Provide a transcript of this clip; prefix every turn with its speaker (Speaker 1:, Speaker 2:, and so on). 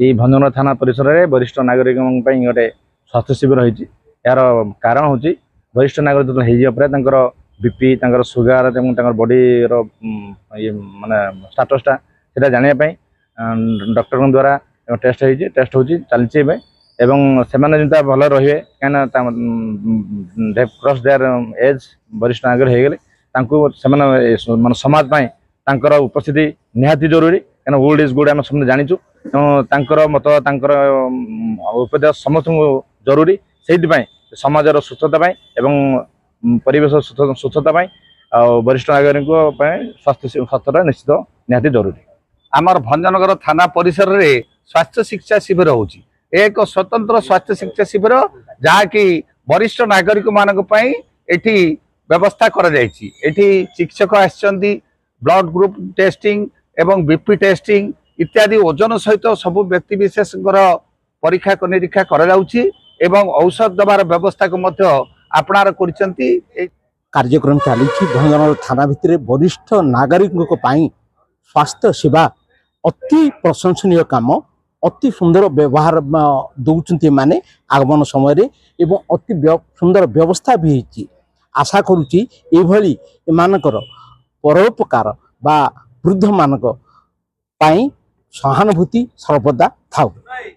Speaker 1: ये भंजनगर थाना परिसर में वरिष्ठ नागरिक गोटे स्वास्थ्य शिविर होती यार कारण हूँ वरिष्ठ नागरिक हो बीपी सुगार बॉडी ये माने स्टाटसटा से जानापी डॉक्टर द्वारा टेस्ट हो चलती एवं से भल रे कहीं क्रॉस देयर एज वरिष्ठ नागरिक हो गले समाज उपस्थिति निहाती जरूरी कहीं ओल्ड इज गुड आम समझे जाचु तेणु मत उपदेश समस्त जरूरी से समाजर सुस्थता एवं परिवेश सुस्थता वरिष्ठ नागरिक स्वास्थ्य निश्चित निहाती जरूरी।
Speaker 2: आमर भंजनगर थाना परिसर में स्वास्थ्य शिक्षा शिविर होची एक स्वतंत्र स्वास्थ्य शिक्षा शिविर जहाँकि वरिष्ठ नागरिक मानक एठी व्यवस्था करा जायछि। एठी शिक्षक आछंती ब्लड ग्रुप टेस्टिंग एवं बीपी टेस्टिंग इत्यादि ओजन सहित सबु व्यक्ति विशेष परीक्षा निरीक्षा करा जाउछि एवं औषध दबार व्यवस्था को मध्य आपणार करिसंती।
Speaker 3: कार्यक्रम चली भंजनगर थाना भितर वरिष्ठ नागरिक स्वास्थ्य सेवा अति प्रशंसनीय काम अति सुंदर व्यवहार दौरान माने आगमन समय एवं अति सुंदर व्यवस्था भी होती। आशा करुच्ची एभली एमानकर परोपकार बा वृद्ध मानक सहानुभूति सर्वदा थाउ।